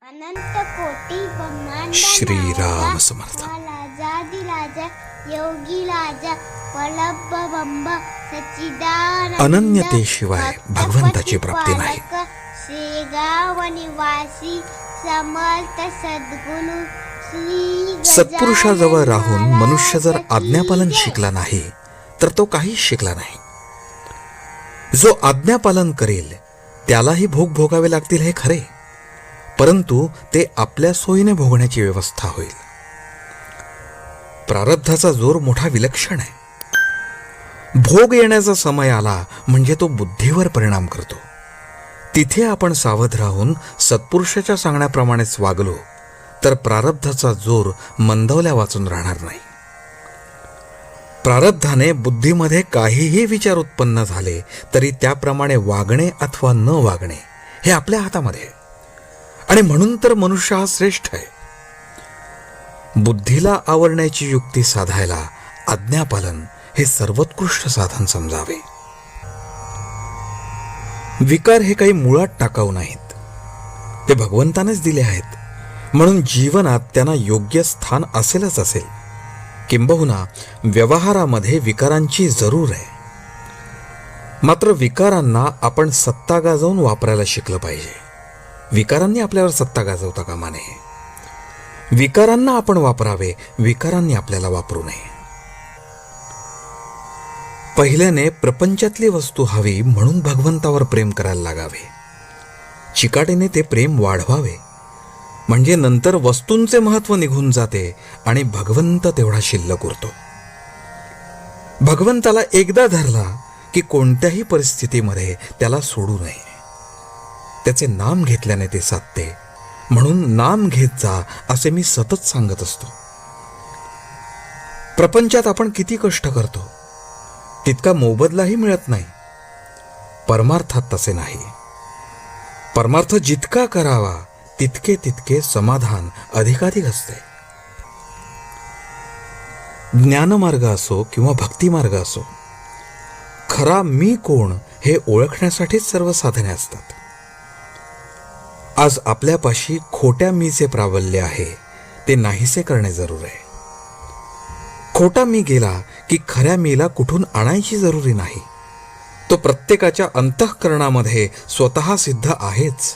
अनंत कोटी ब्रह्मांड श्रीराम समर्थ. लाजा योगी लाजा परब्रह्म सच्चिदानंद अनन्यतेशिवाय भगवंताची प्राप्ती नाही. शेगाव निवासी समर्थ सद्गुरु श्री सत्पुरुषाजवळ राहून मनुष्य जर आज्ञापालन शिकला नाही तर तो काहीच शिकला नाही. जो आज्ञापालन करेल त्यालाही भोग भोगावे लागतील हे खरे, परंतु ते आपल्या सोयीने भोगण्याची व्यवस्था होईल. प्रारब्धाचा जोर मोठा विलक्षण आहे. भोग येण्याचा समय आला म्हणजे तो बुद्धीवर परिणाम करतो. तिथे आपण सावध राहून सत्पुरुषाच्या सांगण्याप्रमाणेच वागलो तर प्रारब्धाचा जोर मंदवल्या वाचून राहणार नाही. प्रारब्धाने बुद्धीमध्ये काहीही विचार उत्पन्न झाले तरी त्याप्रमाणे वागणे अथवा न वागणे हे आपल्या हातामध्ये आहे. आणि म्हणून तर मनुष्य हा श्रेष्ठ आहे. बुद्धीला आवरण्याची युक्ती साधायला आज्ञापालन हे सर्वोत्कृष्ट साधन समजावे. विकार हे काही मुळात टाकाऊ नाहीत, ते भगवंतानेच दिले आहेत. म्हणून जीवनात त्यांना योग्य स्थान असेलच असेल. किंबहुना व्यवहारामध्ये विकारांची जरूर आहे. मात्र विकारांना आपण सत्ता गाजवून वापरायला शिकलं पाहिजे. विकारांनी आपल्यावर सत्ता गाजवता कामा नये. विकारांना आपण वापरावे, विकारांनी आपल्याला वापरू नये. पहिल्याने प्रपंचातली वस्तू हवी म्हणून भगवंतावर प्रेम करायला लागावे. चिकाटीने ते प्रेम वाढवावे, म्हणजे नंतर वस्तूंचे महत्व निघून जाते आणि भगवंत तेवढा शिल्लक उरतो. भगवंताला एकदा धरला की कोणत्याही परिस्थितीमध्ये त्याला सोडू नये. त्याचे नाम घेतल्याने ते साधते. म्हणून नाम घेत जा असे मी सतत सांगत असतो. प्रपंचात आपण किती कष्ट करतो तितका मोबदलाही मिळत नाही. परमार्थात तसे नाही. परमार्थ जितका करावा तितके तितके समाधान अधिकाधिक असते. ज्ञानमार्ग असो किंवा भक्तिमार्ग असो, खरा मी कोण हे ओळखण्यासाठीच सर्व साधने असतात. आज आपल्यापाशी खोट्या मीचे प्राबल्य आहे, ते नाहीसे करणे जरूर आहे. खोटा मी गेला की खऱ्या मीला कुठून आणायची जरुरी नाही. तो प्रत्येकाच्या अंतःकरणामध्ये स्वतः सिद्ध आहेच.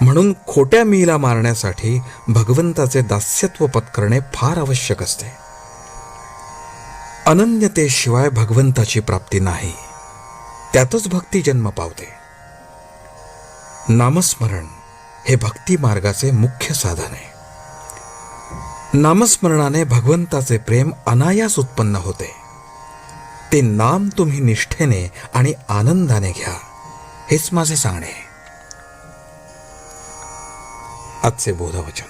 म्हणून खोट्या मीला मारण्यासाठी भगवंताचे दास्यत्व पत्करणे फार आवश्यक असते. अनन्यतेशिवाय भगवंताची प्राप्ती नाही. त्यातच भक्ती जन्म पावते. नामस्मरण हे भक्ती मार्गाचे मुख्य साधन आहे. नामस्मरणाने भगवंताचे प्रेम अनायास उत्पन्न होते. ते नाम तुम्ही निष्ठेने आणि आनंदाने घ्या, हेच माझे सांगणे. आजचे बोधवचन.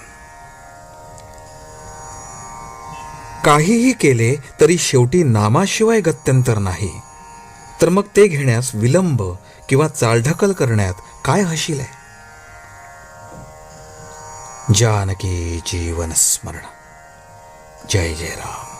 काहीही केले तरी शेवटी नामाशिवाय गत्यंतर नाही, तर मग ते घेण्यास विलंब किंवा चालढकल करण्यात काय हशील आहे. जानकी जीवन स्मरण. जय जय राम.